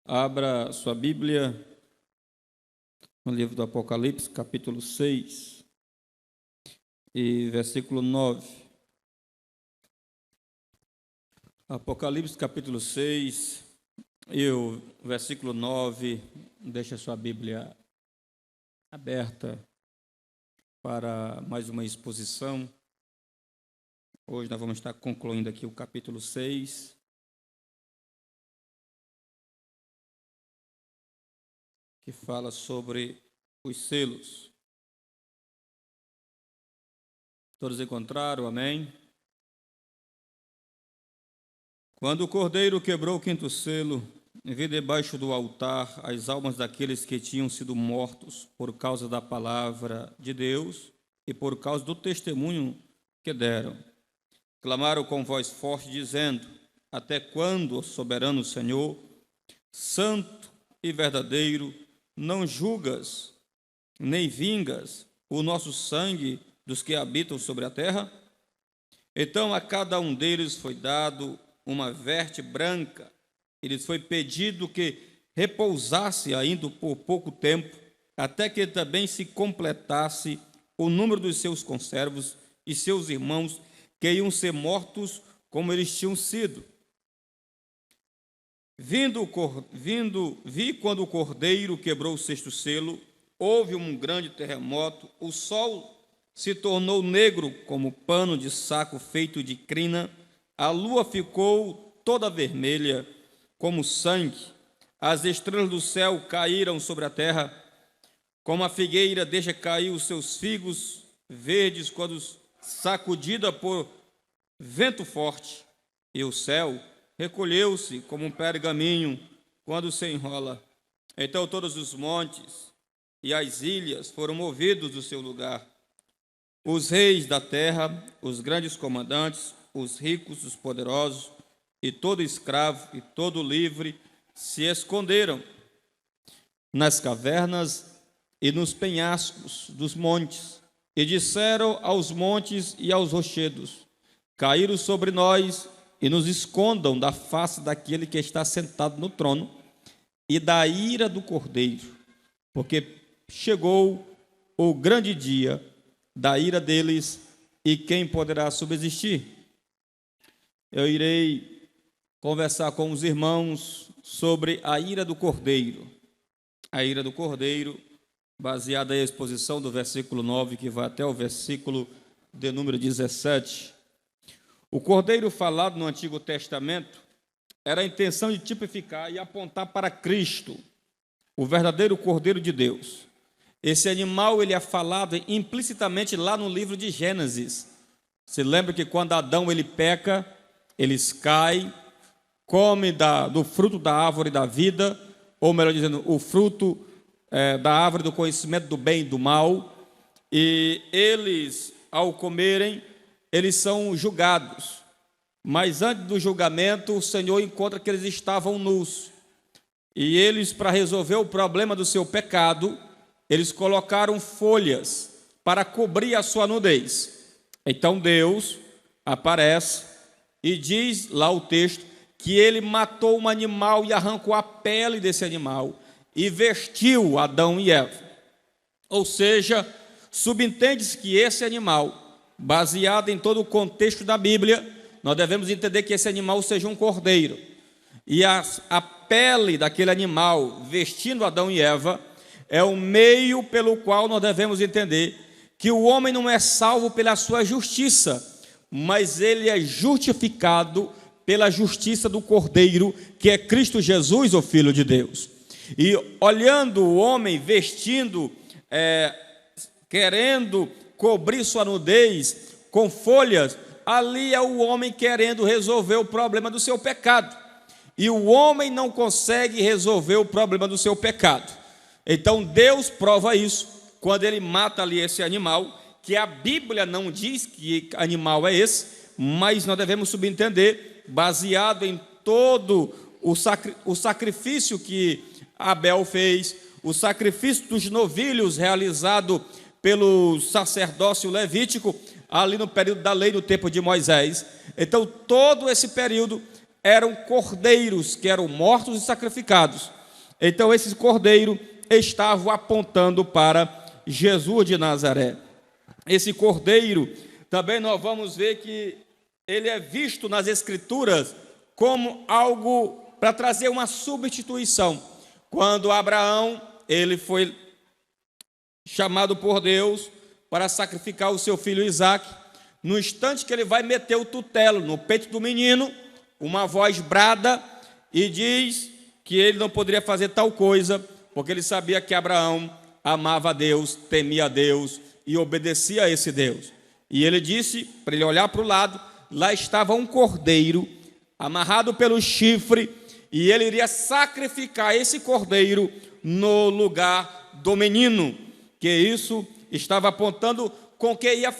Abra sua Bíblia no livro do Apocalipse, capítulo 6 e versículo 9. Apocalipse, capítulo 6 e o versículo 9. Deixa sua Bíblia aberta para mais uma exposição. Hoje nós vamos estar concluindo aqui o capítulo 6. Que fala sobre os selos. Todos encontraram? Amém? Quando o Cordeiro quebrou o quinto selo, vi debaixo do altar as almas daqueles que tinham sido mortos por causa da palavra de Deus e por causa do testemunho que deram. Clamaram com voz forte, dizendo: Até quando, ó soberano Senhor, santo e verdadeiro, não julgas, nem vingas o nosso sangue dos que habitam sobre a terra? Então a cada um deles foi dado uma veste branca, e lhes foi pedido que repousasse ainda por pouco tempo, até que também se completasse o número dos seus conservos e seus irmãos, que iam ser mortos como eles tinham sido. Vi quando o Cordeiro quebrou o sexto selo, houve um grande terremoto, o sol se tornou negro como pano de saco feito de crina, a lua ficou toda vermelha como sangue, as estrelas do céu caíram sobre a terra, como a figueira deixa cair os seus figos verdes quando sacudida por vento forte, e o céu recolheu-se como um pergaminho quando se enrola. Então todos os montes e as ilhas foram movidos do seu lugar. Os reis da terra, os grandes comandantes, os ricos, os poderosos, e todo escravo e todo livre se esconderam nas cavernas e nos penhascos dos montes, e disseram aos montes e aos rochedos: Caíram sobre nós e nos escondam da face daquele que está sentado no trono e da ira do Cordeiro, porque chegou o grande dia da ira deles, e quem poderá subsistir? Eu irei conversar com os irmãos sobre a ira do Cordeiro. A ira do Cordeiro, baseada na exposição do versículo 9, que vai até o versículo de número 17. O Cordeiro falado no Antigo Testamento era a intenção de tipificar e apontar para Cristo, o verdadeiro Cordeiro de Deus. Esse animal ele é falado implicitamente lá no livro de Gênesis. Você lembra que quando Adão ele peca, eles caem, come do fruto da árvore da vida, ou melhor dizendo, o fruto da árvore do conhecimento do bem e do mal, e eles, ao comerem, eles são julgados, mas antes do julgamento, o Senhor encontra que eles estavam nus, e eles, para resolver o problema do seu pecado, eles colocaram folhas para cobrir a sua nudez. Então Deus aparece e diz lá o texto que ele matou um animal e arrancou a pele desse animal e vestiu Adão e Eva. Ou seja, subentende-se que esse animal, baseado em todo o contexto da Bíblia, nós devemos entender que esse animal seja um cordeiro. E a pele daquele animal, vestindo Adão e Eva, é o meio pelo qual nós devemos entender que o homem não é salvo pela sua justiça, mas ele é justificado pela justiça do Cordeiro, que é Cristo Jesus, o Filho de Deus. E olhando o homem vestindo, querendo cobrir sua nudez com folhas, ali é o homem querendo resolver o problema do seu pecado. E o homem não consegue resolver o problema do seu pecado. Então Deus prova isso quando ele mata ali esse animal, que a Bíblia não diz que animal é esse, mas nós devemos subentender, baseado em todo o sacrifício que Abel fez, o sacrifício dos novilhos realizado pelo sacerdócio levítico, ali no período da lei, no tempo de Moisés. Então, todo esse período eram cordeiros que eram mortos e sacrificados. Então, esses cordeiros estavam apontando para Jesus de Nazaré. Esse cordeiro, também nós vamos ver que ele é visto nas Escrituras como algo para trazer uma substituição. Quando Abraão, ele foi chamado por Deus para sacrificar o seu filho Isaque, no instante que ele vai meter o tutelo no peito do menino, uma voz brada e diz que ele não poderia fazer tal coisa, porque ele sabia que Abraão amava a Deus, temia a Deus e obedecia a esse Deus. E ele disse, para ele olhar para o lado, lá estava um cordeiro, amarrado pelo chifre, e ele iria sacrificar esse cordeiro no lugar do menino, que isso estava apontando com que ia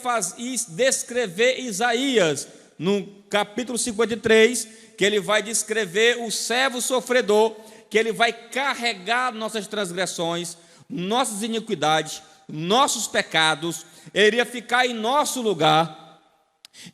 descrever Isaías, no capítulo 53, que ele vai descrever o servo sofredor, que ele vai carregar nossas transgressões, nossas iniquidades, nossos pecados, ele iria ficar em nosso lugar,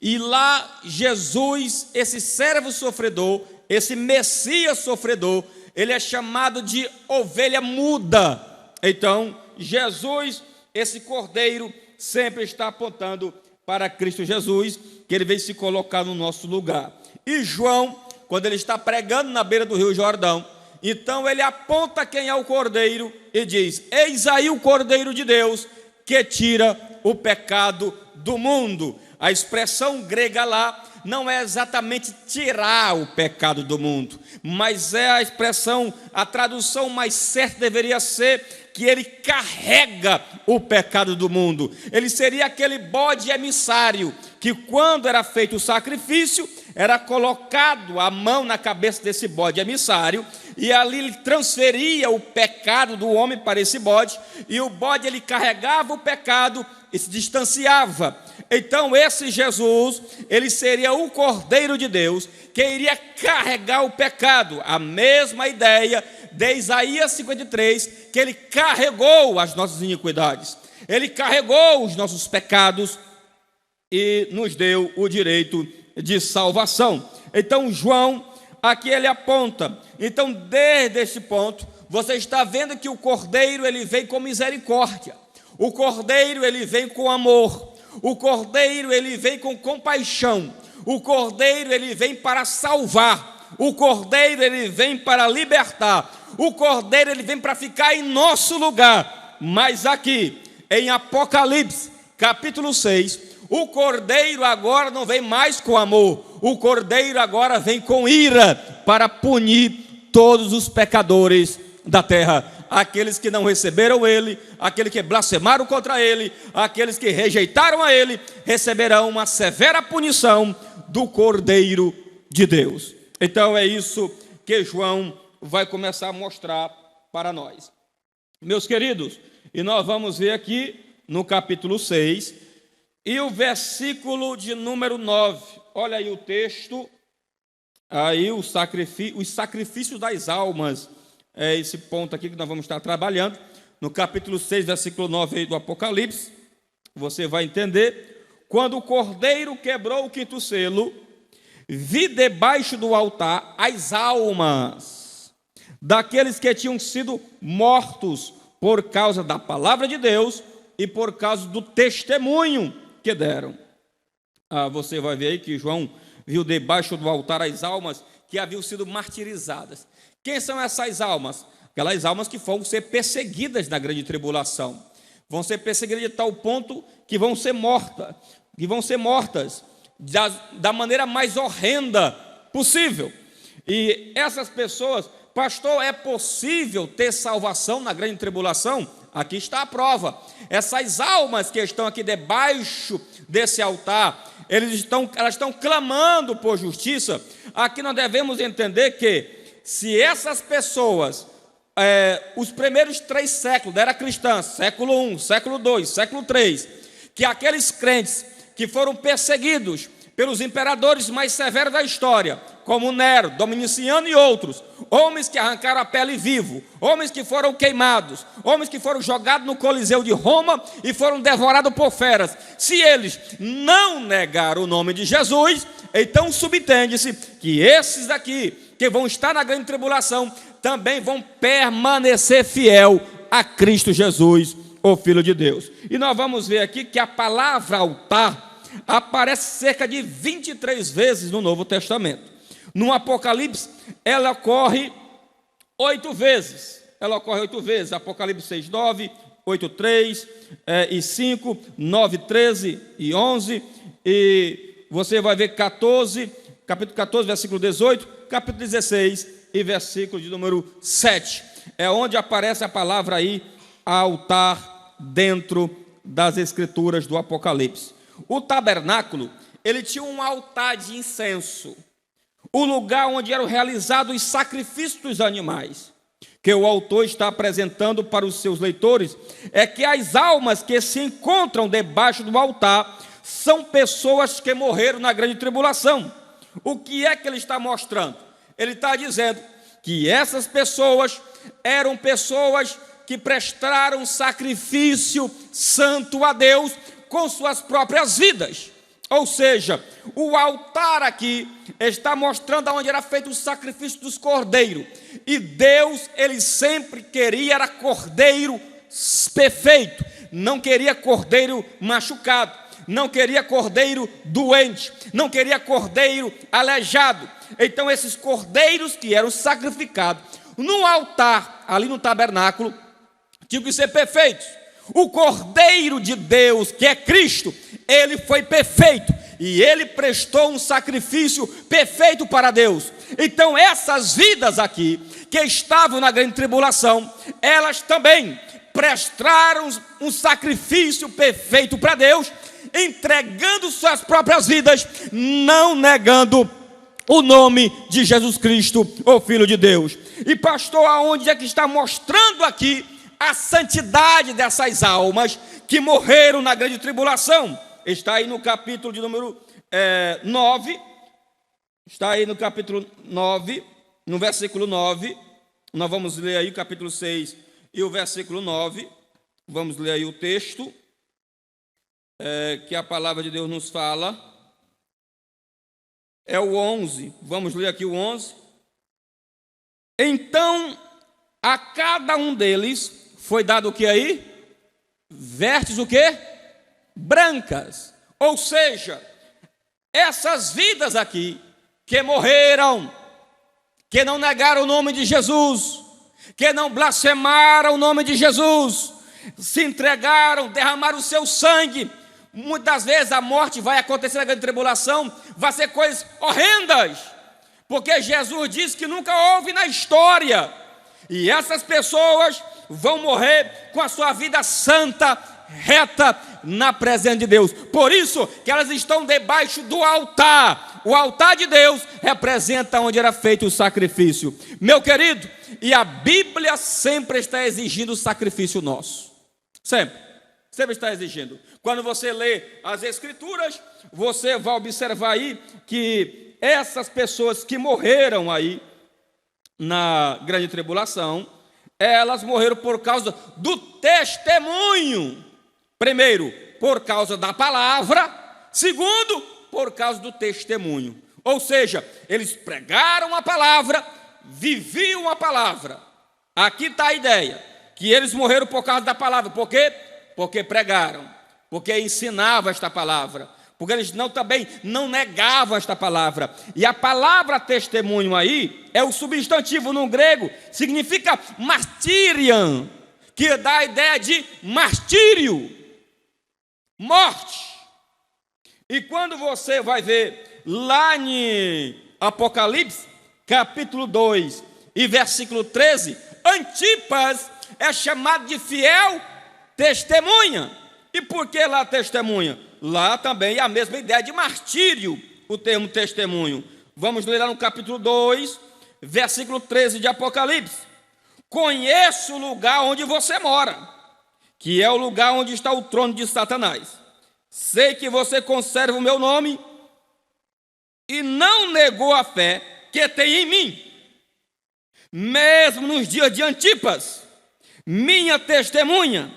e lá Jesus, esse servo sofredor, esse Messias sofredor, ele é chamado de ovelha muda. Então, Jesus, esse cordeiro, sempre está apontando para Cristo Jesus, que ele veio se colocar no nosso lugar. E João, quando ele está pregando na beira do rio Jordão, então ele aponta quem é o cordeiro e diz: eis aí o cordeiro de Deus que tira o pecado do mundo. A expressão grega lá não é exatamente tirar o pecado do mundo, mas é a expressão, a tradução mais certa deveria ser que ele carrega o pecado do mundo. Ele seria aquele bode emissário que, quando era feito o sacrifício, era colocado a mão na cabeça desse bode emissário, e ali ele transferia o pecado do homem para esse bode, e o bode ele carregava o pecado e se distanciava. Então esse Jesus, ele seria o Cordeiro de Deus, que iria carregar o pecado. A mesma ideia de Isaías 53, que ele carregou as nossas iniquidades, ele carregou os nossos pecados e nos deu o direito de salvação. Então João, aqui ele aponta, então desde este ponto, você está vendo que o Cordeiro ele vem com misericórdia, o Cordeiro ele vem com amor, o Cordeiro ele vem com compaixão, o Cordeiro ele vem para salvar, o Cordeiro ele vem para libertar, o Cordeiro ele vem para ficar em nosso lugar. Mas aqui em Apocalipse capítulo 6, o Cordeiro agora não vem mais com amor, o Cordeiro agora vem com ira para punir todos os pecadores da terra, aqueles que não receberam ele, aqueles que blasfemaram contra ele, aqueles que rejeitaram a ele, receberão uma severa punição do Cordeiro de Deus. Então é isso que João vai começar a mostrar para nós, meus queridos. E nós vamos ver aqui no capítulo 6 e o versículo de número 9. Olha aí o texto, aí os sacrifícios das almas. É esse ponto aqui que nós vamos estar trabalhando, no capítulo 6, versículo 9 aí do Apocalipse. Você vai entender: quando o Cordeiro quebrou o quinto selo, vi debaixo do altar as almas daqueles que tinham sido mortos por causa da palavra de Deus e por causa do testemunho que deram. Você vai ver aí que João viu debaixo do altar as almas que haviam sido martirizadas. Quem são essas almas? Aquelas almas que vão ser perseguidas na grande tribulação. Vão ser perseguidas de tal ponto que vão ser mortas da maneira mais horrenda possível. E essas pessoas, pastor, é possível ter salvação na grande tribulação? Aqui está a prova. Essas almas que estão aqui debaixo desse altar, elas estão clamando por justiça. Aqui nós devemos entender que se essas pessoas, os primeiros 3 séculos da era cristã, século 1, século 2, século 3, que aqueles crentes que foram perseguidos pelos imperadores mais severos da história, como Nero, Dominiciano e outros, homens que arrancaram a pele vivo, homens que foram queimados, homens que foram jogados no Coliseu de Roma e foram devorados por feras, se eles não negaram o nome de Jesus, então subentende-se que esses daqui, que vão estar na grande tribulação, também vão permanecer fiel a Cristo Jesus, o Filho de Deus. E nós vamos ver aqui que a palavra altar aparece cerca de 23 vezes no Novo Testamento. No Apocalipse, ela ocorre 8 vezes. Apocalipse 6, 9, 8, 3 e 5, 9, 13 e 11. E você vai ver capítulo 14, versículo 18, capítulo 16 e versículo de número 7. É onde aparece a palavra aí, altar, dentro das escrituras do Apocalipse. O tabernáculo, ele tinha um altar de incenso, o lugar onde eram realizados os sacrifícios dos animais. Que o autor está apresentando para os seus leitores é que as almas que se encontram debaixo do altar são pessoas que morreram na grande tribulação. O que é que ele está mostrando? Ele está dizendo que essas pessoas eram pessoas que prestaram sacrifício santo a Deus com suas próprias vidas. Ou seja, o altar aqui está mostrando onde era feito o sacrifício dos cordeiros. E Deus, ele sempre queria era cordeiro perfeito, não queria cordeiro machucado, não queria cordeiro doente, não queria cordeiro aleijado. Então esses cordeiros que eram sacrificados no altar, ali no tabernáculo, tinham que ser perfeitos. O Cordeiro de Deus, que é Cristo, ele foi perfeito e ele prestou um sacrifício perfeito para Deus. Então essas vidas aqui, que estavam na grande tribulação, elas também prestaram um sacrifício perfeito para Deus, entregando suas próprias vidas, não negando o nome de Jesus Cristo, o Filho de Deus. E pastor, aonde é que está mostrando aqui a santidade dessas almas que morreram na grande tribulação? Está aí no capítulo de número 9, está aí no capítulo 9, no versículo 9, nós vamos ler aí o capítulo 6 e o versículo 9, vamos ler aí o texto, que a palavra de Deus nos fala, é o 11, vamos ler aqui o 11. Então, a cada um deles foi dado o que aí? Vestes o que? Brancas. Ou seja, essas vidas aqui, que morreram, que não negaram o nome de Jesus, que não blasfemaram o nome de Jesus, se entregaram, derramaram o seu sangue. Muitas vezes a morte vai acontecer na grande tribulação, vai ser coisas horrendas, porque Jesus disse que nunca houve na história. E essas pessoas vão morrer com a sua vida santa, reta, na presença de Deus. Por isso que elas estão debaixo do altar. O altar de Deus representa onde era feito o sacrifício. Meu querido, e a Bíblia sempre está exigindo o sacrifício nosso. Sempre está exigindo. Quando você lê as Escrituras, você vai observar aí que essas pessoas que morreram aí na grande tribulação, elas morreram por causa do testemunho. Primeiro, por causa da palavra. Segundo, por causa do testemunho. Ou seja, eles pregaram a palavra, viviam a palavra. Aqui está a ideia, que eles morreram por causa da palavra. Por quê? Porque pregaram, porque ensinavam esta palavra, porque eles também não negavam esta palavra. E a palavra testemunho aí é o substantivo no grego, significa martírion, que dá a ideia de martírio, morte. E quando você vai ver lá em Apocalipse, capítulo 2 e versículo 13, Antipas é chamado de fiel testemunha. E por que lá testemunha? Lá também é a mesma ideia de martírio, o termo testemunho. Vamos ler lá no capítulo 2, versículo 13 de Apocalipse. Conheço o lugar onde você mora, que é o lugar onde está o trono de Satanás. Sei que você conserva o meu nome e não negou a fé, que tem em mim, mesmo nos dias de Antipas, minha testemunha,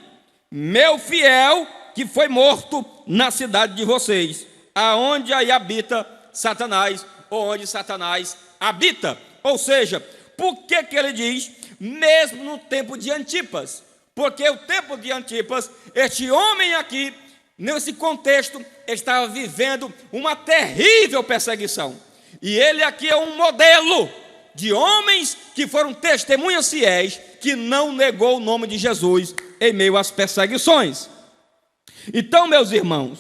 meu fiel, que foi morto na cidade de vocês, aonde aí habita Satanás, ou onde Satanás habita. Ou seja, por que ele diz, mesmo no tempo de Antipas? Porque o tempo de Antipas, este homem aqui, nesse contexto, estava vivendo uma terrível perseguição. E ele aqui é um modelo de homens que foram testemunhas fiéis, que não negou o nome de Jesus em meio às perseguições. Então, meus irmãos,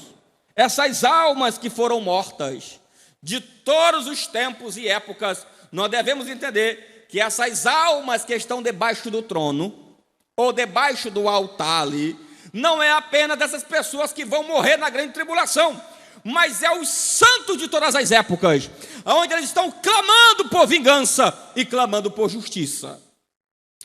essas almas que foram mortas, de todos os tempos e épocas, nós devemos entender que essas almas que estão debaixo do trono, ou debaixo do altar ali, não é apenas dessas pessoas que vão morrer na grande tribulação, mas é os santos de todas as épocas, onde eles estão clamando por vingança e clamando por justiça.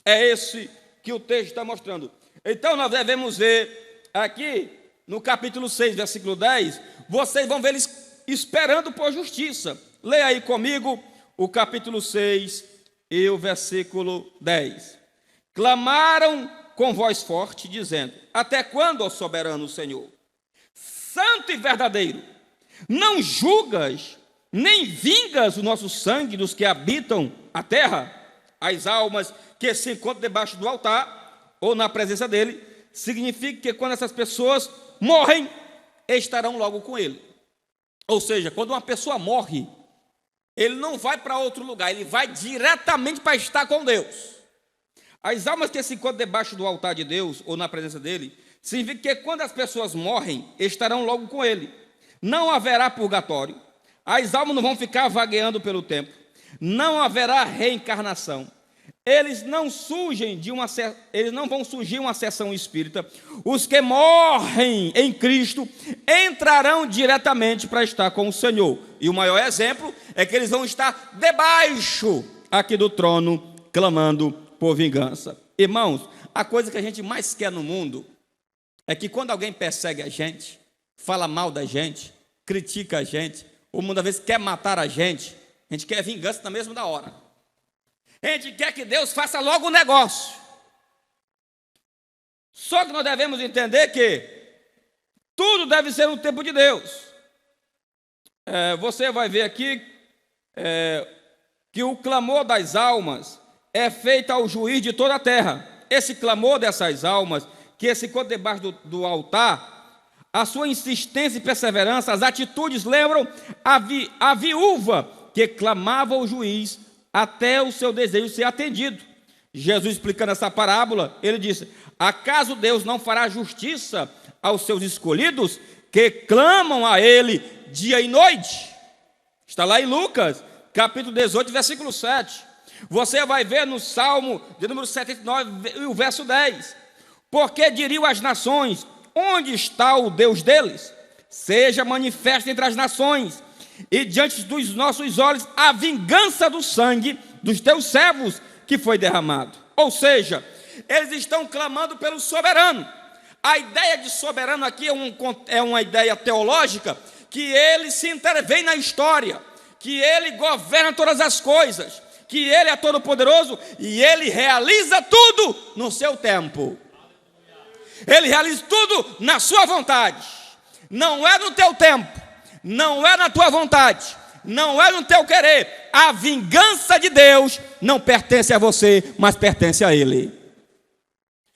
É esse que o texto está mostrando. Então nós devemos ver aqui, no capítulo 6, versículo 10, vocês vão ver eles esperando por justiça. Leia aí comigo o capítulo 6 e o versículo 10. Clamaram com voz forte, dizendo: até quando, ó soberano Senhor, santo e verdadeiro, não julgas, nem vingas o nosso sangue dos que habitam a terra? As almas que se encontram debaixo do altar, ou na presença dele, significa que quando essas pessoas morrem, estarão logo com ele. Ou seja, quando uma pessoa morre, ele não vai para outro lugar, ele vai diretamente para estar com Deus. As almas que se encontram debaixo do altar de Deus, ou na presença dele, significa que quando as pessoas morrem, estarão logo com ele. Não haverá purgatório, as almas não vão ficar vagueando pelo tempo, não haverá reencarnação, eles não vão surgir uma sessão espírita. Os que morrem em Cristo entrarão diretamente para estar com o Senhor. E o maior exemplo é que eles vão estar debaixo aqui do trono, clamando por vingança. Irmãos, a coisa que a gente mais quer no mundo é que quando alguém persegue a gente, fala mal da gente, critica a gente, ou muitas vezes quer matar a gente quer vingança na mesma da hora. A gente quer que Deus faça logo o negócio. Só que nós devemos entender que tudo deve ser no tempo de Deus. Você vai ver aqui que o clamor das almas é feito ao juiz de toda a terra. Esse clamor dessas almas, que se encontra debaixo do altar, a sua insistência e perseverança, as atitudes lembram a viúva que clamava ao juiz até o seu desejo ser atendido. Jesus, explicando essa parábola, ele disse: acaso Deus não fará justiça aos seus escolhidos, que clamam a ele dia e noite? Está lá em Lucas, capítulo 18, versículo 7. Você vai ver no Salmo de número 79, o verso 10. Porque diriam as nações: onde está o Deus deles? Seja manifesto entre as nações, e diante dos nossos olhos a vingança do sangue dos teus servos que foi derramado. Ou seja, eles estão clamando pelo soberano. A ideia de soberano aqui é uma ideia teológica, que ele se intervém na história, que ele governa todas as coisas, que ele é todo-poderoso e ele realiza tudo no seu tempo. Ele realiza tudo na sua vontade. Não é no teu tempo, não é na tua vontade, não é no teu querer. A vingança de Deus não pertence a você, mas pertence a Ele.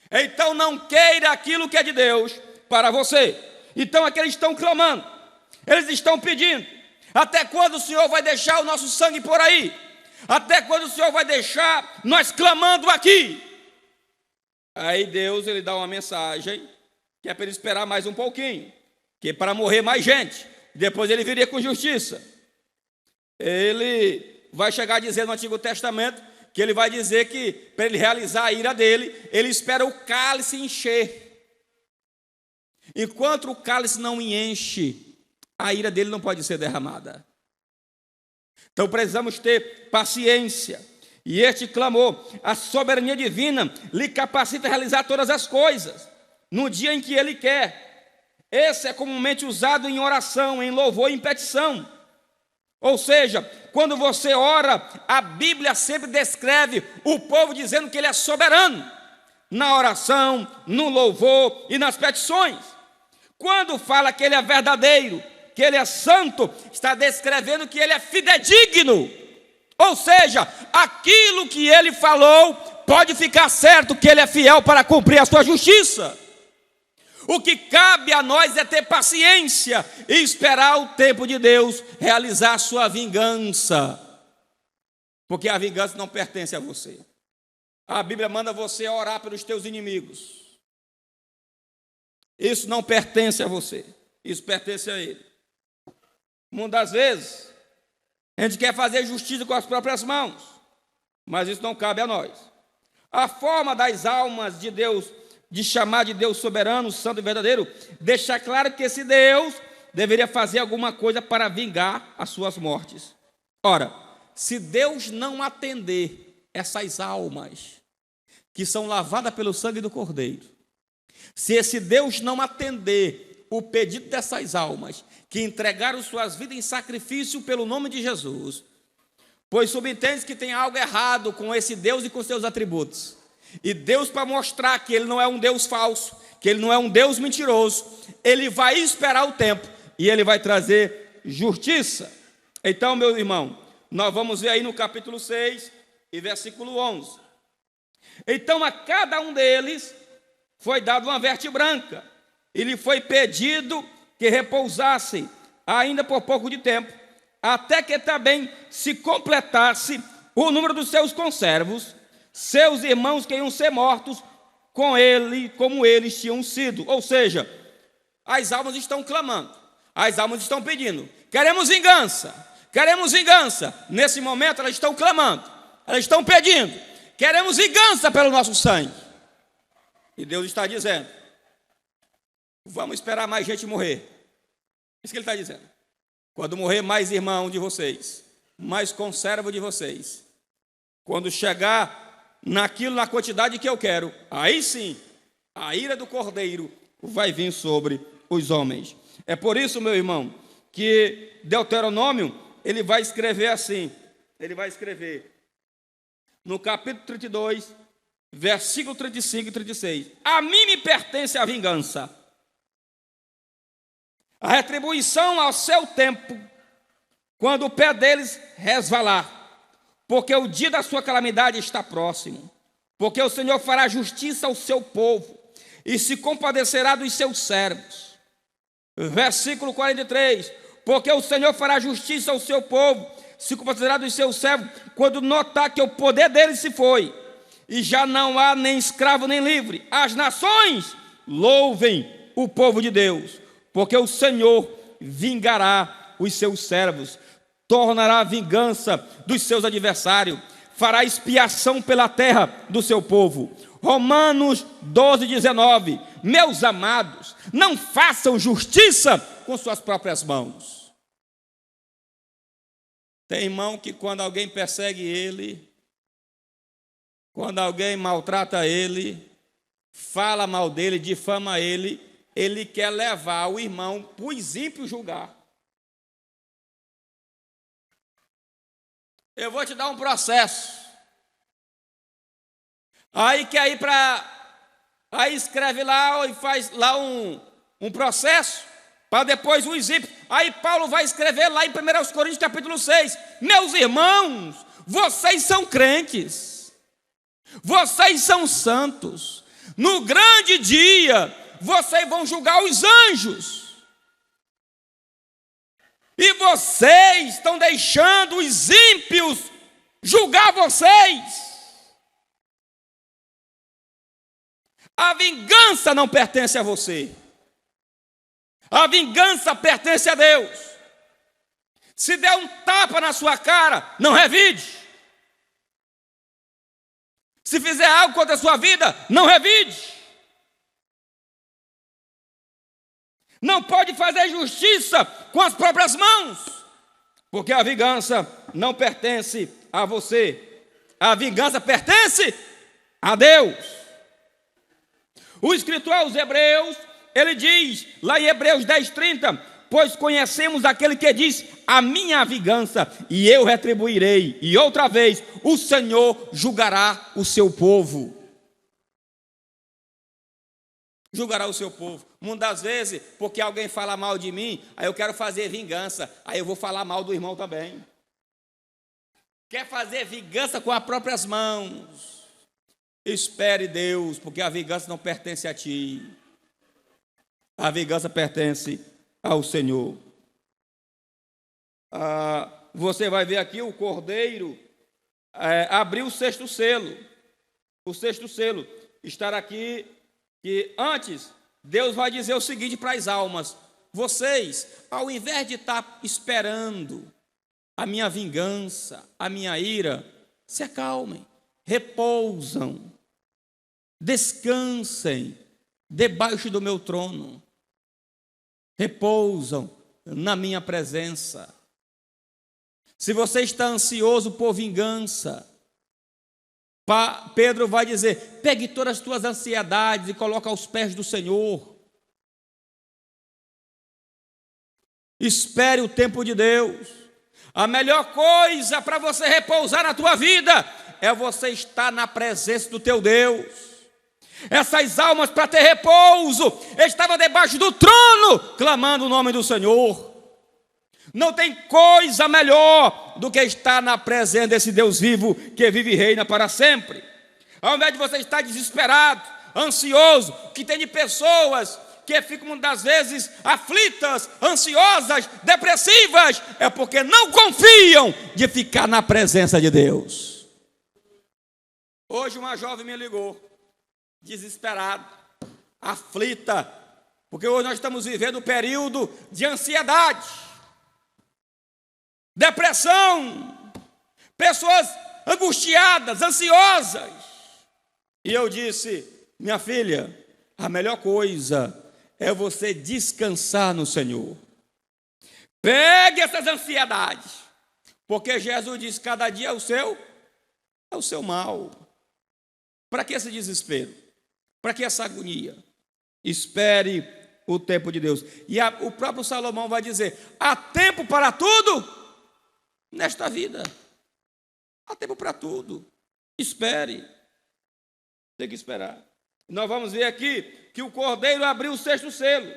Então não queira aquilo que é de Deus para você. Então aqui eles estão clamando, eles estão pedindo: até quando o Senhor vai deixar o nosso sangue por aí? Até quando o Senhor vai deixar nós clamando aqui? Aí Deus, ele dá uma mensagem, que é para ele esperar mais um pouquinho, que é para morrer mais gente, depois ele viria com justiça. Ele vai chegar a dizer no Antigo Testamento, que ele vai dizer que, para ele realizar a ira dele, ele espera o cálice encher. Enquanto o cálice não enche, a ira dele não pode ser derramada. Então precisamos ter paciência. E este clamor, a soberania divina, lhe capacita a realizar todas as coisas no dia em que ele quer. Esse é comumente usado em oração, em louvor e em petição. Ou seja, quando você ora, a Bíblia sempre descreve o povo dizendo que ele é soberano, na oração, no louvor e nas petições. Quando fala que ele é verdadeiro, que ele é santo, está descrevendo que ele é fidedigno. Ou seja, aquilo que ele falou, pode ficar certo que ele é fiel para cumprir a sua justiça. O que cabe a nós é ter paciência e esperar o tempo de Deus realizar a sua vingança. Porque a vingança não pertence a você. A Bíblia manda você orar pelos teus inimigos. Isso não pertence a você. Isso pertence a Ele. Muitas vezes, a gente quer fazer justiça com as próprias mãos, mas isso não cabe a nós. A forma das almas de Deus, de chamar de Deus soberano, santo e verdadeiro, deixa claro que esse Deus deveria fazer alguma coisa para vingar as suas mortes. Ora, se Deus não atender essas almas que são lavadas pelo sangue do Cordeiro, se esse Deus não atender o pedido dessas almas que entregaram suas vidas em sacrifício pelo nome de Jesus, pois subentende que tem algo errado com esse Deus e com seus atributos. E Deus, para mostrar que Ele não é um Deus falso, que Ele não é um Deus mentiroso, Ele vai esperar o tempo e Ele vai trazer justiça. Então, meu irmão, nós vamos ver aí no capítulo 6 e versículo 11. Então, a cada um deles foi dado uma veste branca, e lhe foi pedido que repousasse ainda por pouco de tempo, até que também se completasse o número dos seus conservos, seus irmãos que iam ser mortos com ele, como eles tinham sido. Ou seja, as almas estão clamando, as almas estão pedindo, queremos vingança, queremos vingança. Nesse momento elas estão clamando, elas estão pedindo, queremos vingança pelo nosso sangue. E Deus está dizendo, vamos esperar mais gente morrer. Isso que Ele está dizendo. Quando morrer mais irmão de vocês, mais conservo de vocês, quando chegar naquilo, na quantidade que eu quero, aí sim, a ira do Cordeiro vai vir sobre os homens. É por isso, meu irmão, que Deuteronômio, ele vai escrever assim, ele vai escrever no capítulo 32, versículo 35 e 36. A mim me pertence a vingança, a retribuição ao seu tempo, quando o pé deles resvalar, porque o dia da sua calamidade está próximo, porque o Senhor fará justiça ao seu povo e se compadecerá dos seus servos. Versículo 43, porque o Senhor fará justiça ao seu povo, se compadecerá dos seus servos, quando notar que o poder deles se foi, e já não há nem escravo nem livre. As nações louvem o povo de Deus, porque o Senhor vingará os seus servos, tornará a vingança dos seus adversários, fará expiação pela terra do seu povo. Romanos 12, 19. Meus amados, não façam justiça com suas próprias mãos. Tem irmão que quando alguém persegue ele, quando alguém maltrata ele, fala mal dele, difama ele, ele quer levar o irmão para os ímpios julgar. Eu vou te dar um processo. Aí quer ir para... Aí escreve lá e faz lá um processo, para depois os ímpios. Aí Paulo vai escrever lá em 1 Coríntios capítulo 6. Meus irmãos, vocês são crentes. Vocês são santos. No grande dia, vocês vão julgar os anjos. E vocês estão deixando os ímpios julgar vocês. A vingança não pertence a você. A vingança pertence a Deus. Se der um tapa na sua cara, não revide. Se fizer algo contra a sua vida, não revide. Não pode fazer justiça com as próprias mãos, porque a vingança não pertence a você. A vingança pertence a Deus. O escritor aos Hebreus, ele diz, lá em Hebreus 10:30, pois conhecemos aquele que diz: a minha vingança e eu retribuirei. E outra vez, o Senhor julgará o seu povo. Julgará o seu povo. Muitas vezes, porque alguém fala mal de mim, aí eu quero fazer vingança, aí eu vou falar mal do irmão também. Quer fazer vingança com as próprias mãos? Espere Deus, porque a vingança não pertence a ti. A vingança pertence ao Senhor. Você vai ver aqui o cordeiro abriu o sexto selo. O sexto selo estará aqui, que antes Deus vai dizer o seguinte para as almas: vocês, ao invés de estar esperando a minha vingança, a minha ira, se acalmem, repousam, descansem debaixo do meu trono, repousam na minha presença. Se você está ansioso por vingança, Pedro vai dizer: pegue todas as tuas ansiedades e coloque aos pés do Senhor. Espere o tempo de Deus. A melhor coisa para você repousar na tua vida é você estar na presença do teu Deus. Essas almas, para ter repouso, estavam debaixo do trono, clamando o nome do Senhor. Não tem coisa melhor do que estar na presença desse Deus vivo, que vive e reina para sempre. Ao invés de você estar desesperado, ansioso, que tem de pessoas que ficam muitas vezes aflitas, ansiosas, depressivas, é porque não confiam de ficar na presença de Deus. Hoje uma jovem me ligou, desesperada, aflita, porque hoje nós estamos vivendo um período de ansiedade, depressão, pessoas angustiadas, ansiosas. E eu disse: minha filha, a melhor coisa é você descansar no Senhor. Pegue essas ansiedades, porque Jesus disse: cada dia é o seu mal. Para que esse desespero? Para que essa agonia? Espere o tempo de Deus. E o próprio Salomão vai dizer: há tempo para tudo nesta vida. Há tempo para tudo. Espere. Tem que esperar. Nós vamos ver aqui que o cordeiro abriu o sexto selo.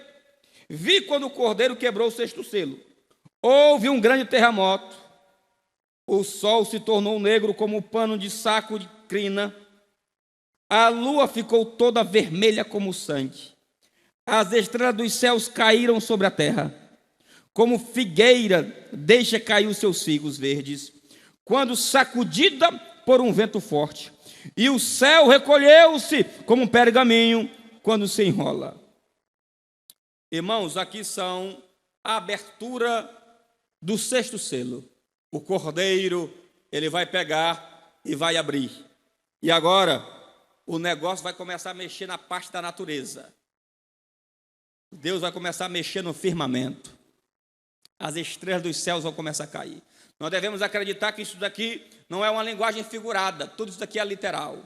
Vi quando o cordeiro quebrou o sexto selo. Houve um grande terremoto. O sol se tornou negro como pano de saco de crina. A lua ficou toda vermelha como sangue. As estrelas dos céus caíram sobre a terra, como figueira deixa cair os seus figos verdes, quando sacudida por um vento forte. E o céu recolheu-se como um pergaminho quando se enrola. Irmãos, aqui são a abertura do sexto selo. O cordeiro, ele vai pegar e vai abrir. E agora, o negócio vai começar a mexer na parte da natureza. Deus vai começar a mexer no firmamento. As estrelas dos céus vão começar a cair. Nós devemos acreditar que isso daqui não é uma linguagem figurada. Tudo isso daqui é literal.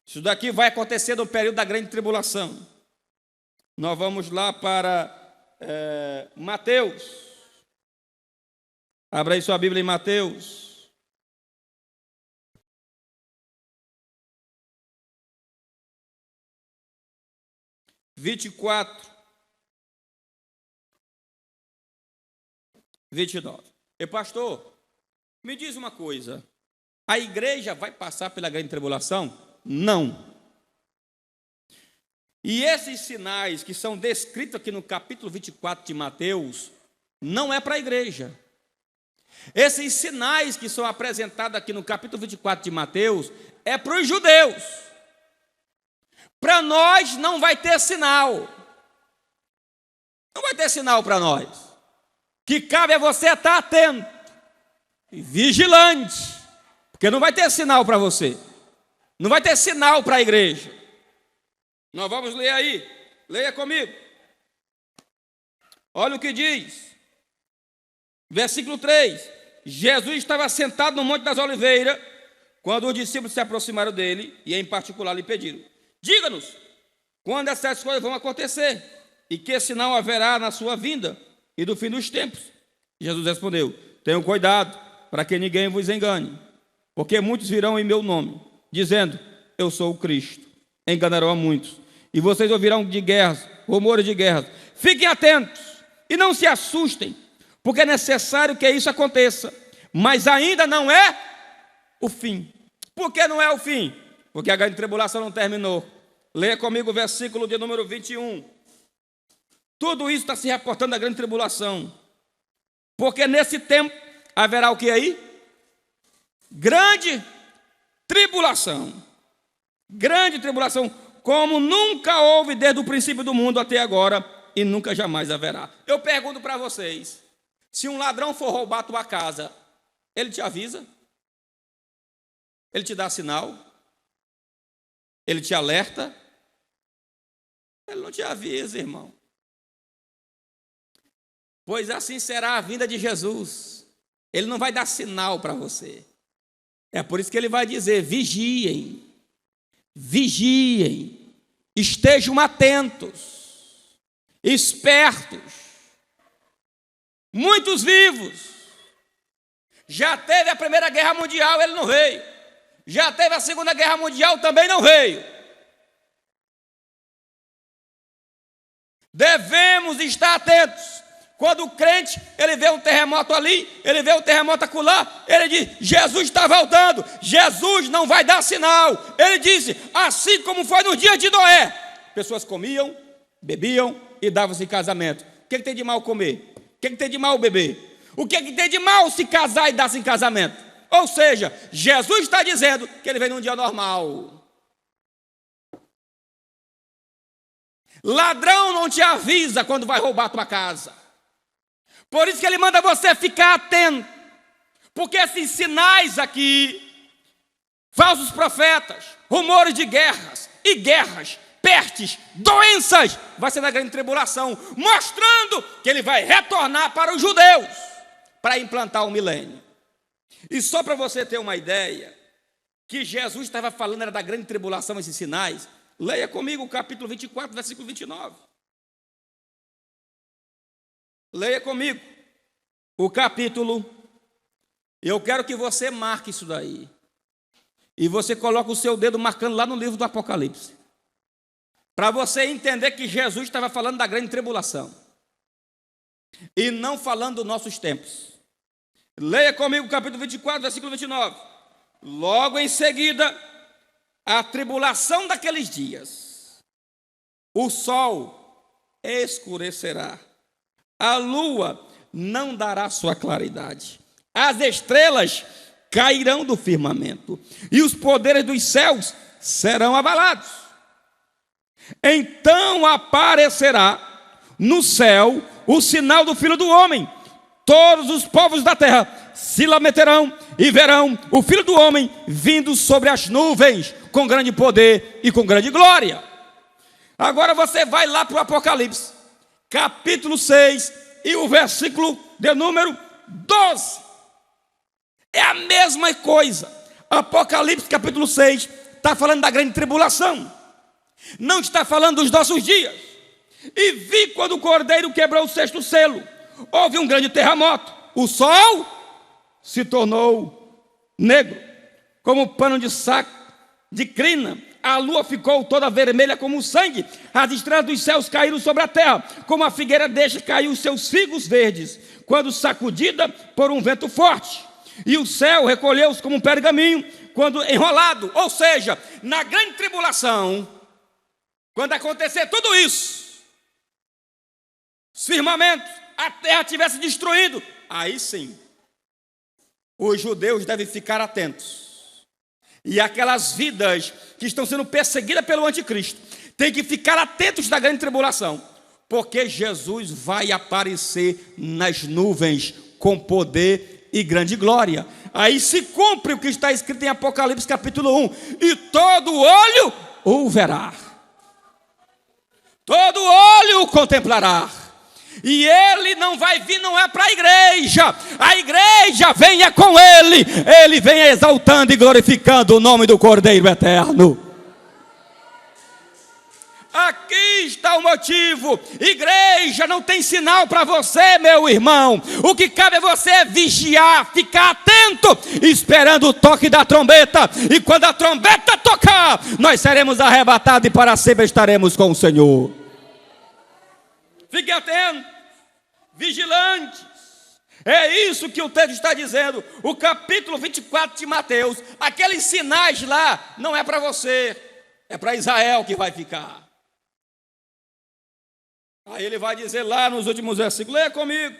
Isso daqui vai acontecer no período da grande tribulação. Nós vamos lá para Mateus. Abra aí sua Bíblia em Mateus. (24) 29. E pastor, me diz uma coisa: a igreja vai passar pela grande tribulação? Não. E esses sinais que são descritos aqui no capítulo 24 de Mateus, não é para a igreja. Esses sinais que são apresentados aqui no capítulo 24 de Mateus, é para os judeus. Para nós não vai ter sinal. Não vai ter sinal para nós. Que cabe a você estar atento e vigilante, porque não vai ter sinal para você. Não vai ter sinal para a igreja. Nós vamos ler aí. Leia comigo. Olha o que diz. Versículo 3. Jesus estava sentado no Monte das Oliveiras, quando os discípulos se aproximaram dele e em particular lhe pediram: diga-nos, quando essas coisas vão acontecer? E que sinal haverá na sua vinda e do fim dos tempos. Jesus respondeu: tenham cuidado para que ninguém vos engane, porque muitos virão em meu nome, dizendo: eu sou o Cristo. Enganarão a muitos. E vocês ouvirão de guerras, rumores de guerras. Fiquem atentos e não se assustem, porque é necessário que isso aconteça, mas ainda não é o fim. Por que não é o fim? Porque a grande tribulação não terminou. Leia comigo o versículo de número 21. Tudo isso está se reportando à grande tribulação. Porque nesse tempo haverá o que aí? Grande tribulação. Grande tribulação, como nunca houve desde o princípio do mundo até agora, e nunca jamais haverá. Eu pergunto para vocês: se um ladrão for roubar a tua casa, ele te avisa? Ele te dá sinal? Ele te alerta? Ele não te avisa, irmão. Pois assim será a vinda de Jesus. Ele não vai dar sinal para você. É por isso que ele vai dizer: vigiem, vigiem, estejam atentos, espertos. Muitos vivos. Já teve a Primeira Guerra Mundial, ele não veio. Já teve a Segunda Guerra Mundial, também não veio. Devemos estar atentos. Quando o crente, ele vê um terremoto ali, ele vê um terremoto acolá, ele diz: Jesus está voltando, Jesus não vai dar sinal. Ele disse: assim como foi no dia de Noé, pessoas comiam, bebiam e davam-se em casamento. O que tem de mal comer? O que tem de mal beber? O que tem de mal se casar e dar-se em casamento? Ou seja, Jesus está dizendo que ele vem num dia normal. Ladrão não te avisa quando vai roubar a tua casa. Por isso que ele manda você ficar atento. Porque esses sinais aqui, falsos profetas, rumores de guerras e guerras, pestes, doenças, vai ser na grande tribulação, mostrando que ele vai retornar para os judeus, para implantar o milênio. E só para você ter uma ideia, que Jesus estava falando era da grande tribulação, esses sinais, leia comigo o capítulo 24, versículo 29. Leia comigo o capítulo. Eu quero que você marque isso daí. E você coloca o seu dedo marcando lá no livro do Apocalipse. Para você entender que Jesus estava falando da grande tribulação. E não falando dos nossos tempos. Leia comigo o capítulo 24, versículo 29. Logo em seguida, a tribulação daqueles dias. O sol escurecerá. A lua não dará sua claridade. As estrelas cairão do firmamento. E os poderes dos céus serão abalados. Então aparecerá no céu o sinal do Filho do Homem. Todos os povos da terra se lamentarão e verão o Filho do Homem vindo sobre as nuvens com grande poder e com grande glória. Agora você vai lá para o Apocalipse, capítulo 6 e o versículo de número 12. É a mesma coisa. Apocalipse capítulo 6 está falando da grande tribulação. Não está falando dos nossos dias. E vi quando o cordeiro quebrou o sexto selo. Houve um grande terremoto. O sol se tornou negro, como pano de saco de crina. A lua ficou toda vermelha como sangue. As estrelas dos céus caíram sobre a terra, como a figueira deixa cair os seus figos verdes, quando sacudida por um vento forte. E o céu recolheu-se como um pergaminho, quando enrolado. Ou seja, na grande tribulação, quando acontecer tudo isso, os firmamentos, a terra tivesse destruído, aí sim, os judeus devem ficar atentos. E aquelas vidas que estão sendo perseguidas pelo anticristo têm que ficar atentos na grande tribulação, porque Jesus vai aparecer nas nuvens com poder e grande glória. Aí se cumpre o que está escrito em Apocalipse capítulo 1: e todo olho o verá, todo olho o contemplará. E ele não vai vir, não é para a igreja venha com ele vem exaltando e glorificando o nome do Cordeiro Eterno. Aqui está o motivo. Igreja não tem sinal para você, meu irmão. O que cabe a você é vigiar, ficar atento, esperando o toque da trombeta. E quando a trombeta tocar, nós seremos arrebatados e para sempre estaremos com o Senhor. Fique atento, vigilante. É isso que o texto está dizendo. O capítulo 24 de Mateus, aqueles sinais lá, não é para você, é para Israel que vai ficar. Aí ele vai dizer lá nos últimos versículos, leia comigo,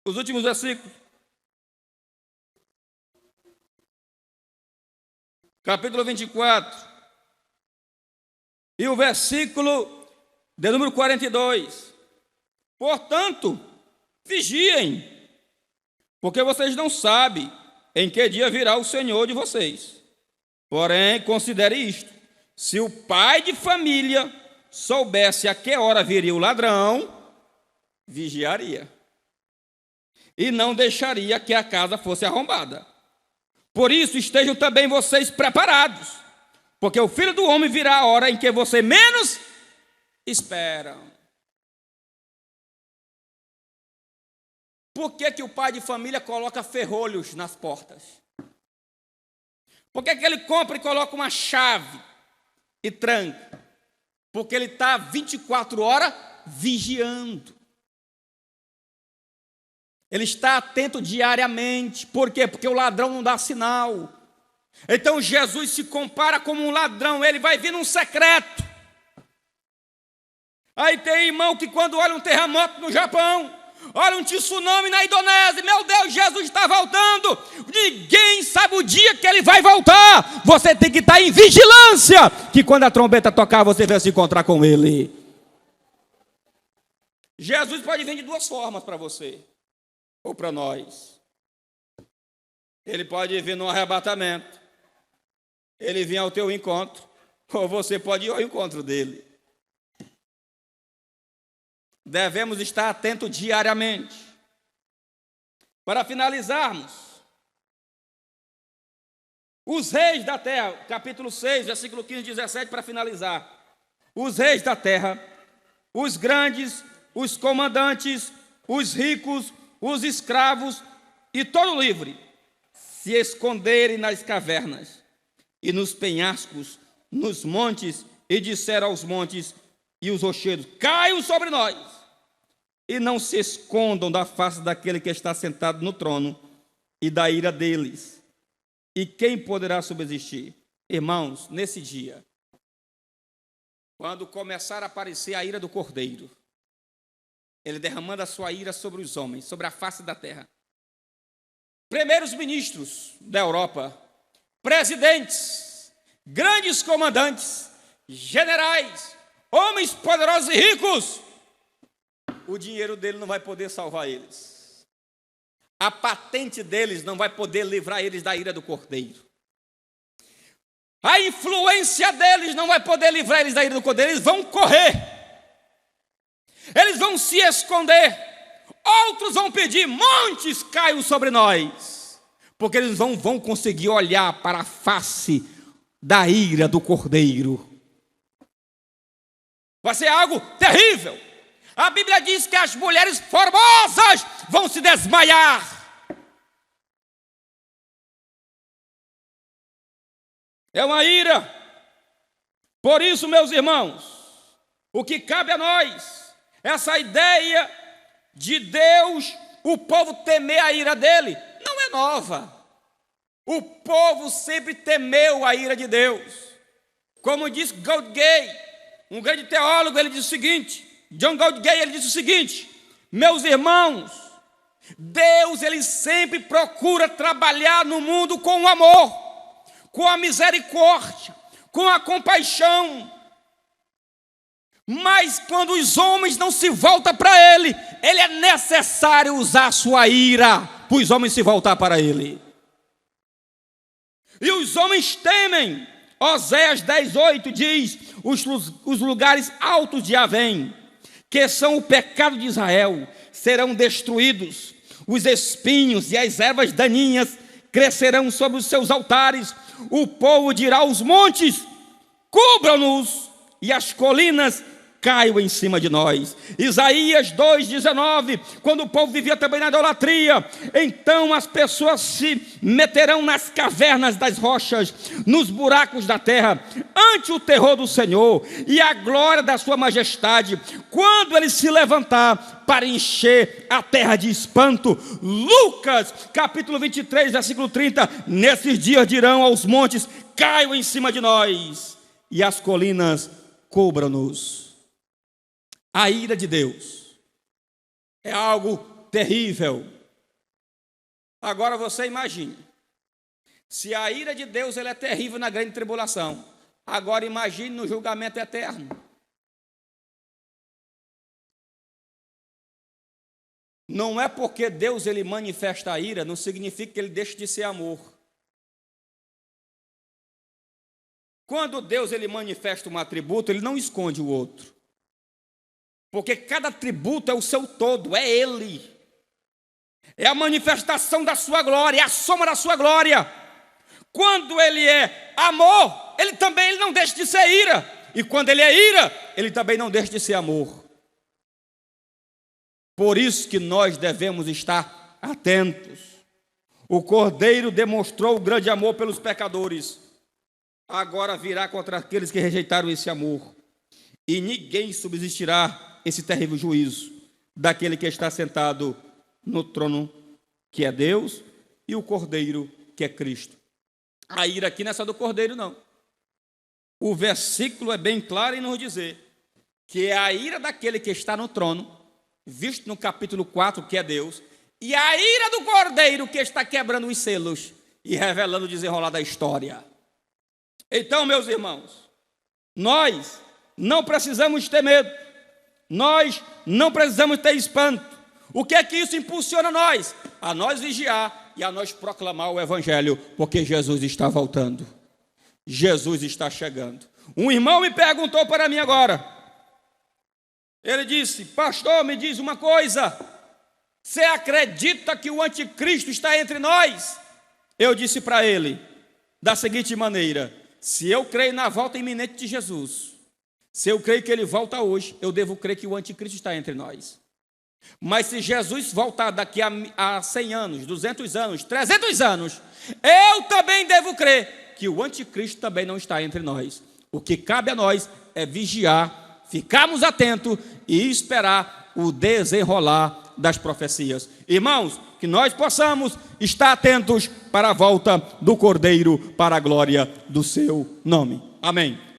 os últimos versículos. Capítulo 24, e o versículo de número 42. Portanto, vigiem, porque vocês não sabem em que dia virá o Senhor de vocês. Porém, considere isto: se o pai de família soubesse a que hora viria o ladrão, vigiaria, e não deixaria que a casa fosse arrombada. Por isso, estejam também vocês preparados, porque o Filho do Homem virá a hora em que você menos esperam. Por que o pai de família coloca ferrolhos nas portas? Por que ele compra e coloca uma chave e tranca? Porque ele está 24 horas vigiando. Ele está atento diariamente. Por quê? Porque o ladrão não dá sinal. Então Jesus se compara como um ladrão. Ele vai vir num secreto. Aí tem irmão que quando olha um terremoto no Japão, olha um tsunami na Indonésia, meu Deus, Jesus está voltando. Ninguém sabe o dia que ele vai voltar. Você tem que estar em vigilância, que quando a trombeta tocar, você vai se encontrar com ele. Jesus pode vir de duas formas para você, ou para nós. Ele pode vir no arrebatamento, ele vem ao teu encontro, ou você pode ir ao encontro dele. Devemos estar atentos diariamente. Para finalizarmos, os reis da terra, capítulo 6, versículo 15 e 17, para finalizar. Os reis da terra, os grandes, os comandantes, os ricos, os escravos e todo livre, se esconderem nas cavernas e nos penhascos, nos montes, e disseram aos montes e os rochedos: caiam sobre nós. E não se escondam da face daquele que está sentado no trono e da ira deles. E quem poderá subsistir? Irmãos, nesse dia, quando começar a aparecer a ira do Cordeiro, ele derramando a sua ira sobre os homens, sobre a face da terra. Primeiros ministros da Europa, presidentes, grandes comandantes, generais, homens poderosos e ricos, o dinheiro dele não vai poder salvar eles. A patente deles não vai poder livrar eles da ira do Cordeiro. A influência deles não vai poder livrar eles da ira do Cordeiro. Eles vão correr. Eles vão se esconder. Outros vão pedir: montes caiam sobre nós. Porque eles vão conseguir olhar para a face da ira do Cordeiro. Vai ser algo terrível. A Bíblia diz que as mulheres formosas vão se desmaiar. É uma ira. Por isso, meus irmãos, o que cabe a nós, essa ideia de Deus, o povo temer a ira dele, não é nova. O povo sempre temeu a ira de Deus. Como diz Goldgay, um grande teólogo, ele diz o seguinte, John Goldgay, ele diz o seguinte: meus irmãos, Deus, ele sempre procura trabalhar no mundo com o amor, com a misericórdia, com a compaixão. Mas quando os homens não se voltam para ele, ele é necessário usar a sua ira para os homens se voltar para ele. E os homens temem. Oséias 10:8 diz: os lugares altos de Avém, que são o pecado de Israel, serão destruídos. Os espinhos e as ervas daninhas crescerão sobre os seus altares. O povo dirá aos montes: cubram-nos, e as colinas caiu em cima de nós. Isaías 2,19, quando o povo vivia também na idolatria, então as pessoas se meterão nas cavernas das rochas, nos buracos da terra, ante o terror do Senhor e a glória da sua majestade, quando ele se levantar para encher a terra de espanto. Lucas capítulo 23, versículo 30, nesses dias dirão aos montes, caiam em cima de nós, e as colinas cubram-nos. A ira de Deus é algo terrível. Agora você imagine, se a ira de Deus ela é terrível na grande tribulação, agora imagine no julgamento eterno. Não é porque Deus ele manifesta a ira, não significa que ele deixa de ser amor. Quando Deus ele manifesta um atributo, ele não esconde o outro. Porque cada atributo é o seu todo, é Ele. É a manifestação da sua glória, é a soma da sua glória. Quando Ele é amor, Ele também não deixa de ser ira. E quando Ele é ira, Ele também não deixa de ser amor. Por isso que nós devemos estar atentos. O Cordeiro demonstrou o grande amor pelos pecadores. Agora virá contra aqueles que rejeitaram esse amor. E ninguém subsistirá esse terrível juízo daquele que está sentado no trono, que é Deus, e o Cordeiro, que é Cristo. A ira aqui não é só do Cordeiro, não. O versículo é bem claro em nos dizer que é a ira daquele que está no trono, visto no capítulo 4, que é Deus, e a ira do Cordeiro que está quebrando os selos e revelando o desenrolar da história. Então, meus irmãos, nós não precisamos ter medo, nós não precisamos ter espanto. O que é que isso impulsiona nós? A nós vigiar e a nós proclamar o Evangelho, porque Jesus está voltando, Jesus está chegando. Um irmão me perguntou para mim agora, ele disse, pastor, me diz uma coisa, você acredita que o anticristo está entre nós? Eu disse para ele, da seguinte maneira, se eu creio na volta iminente de Jesus, se eu creio que ele volta hoje, eu devo crer que o anticristo está entre nós. Mas se Jesus voltar daqui a 100 anos, 200 anos, 300 anos, eu também devo crer que o anticristo também não está entre nós. O que cabe a nós é vigiar, ficarmos atentos e esperar o desenrolar das profecias. Irmãos, que nós possamos estar atentos para a volta do Cordeiro, para a glória do seu nome. Amém.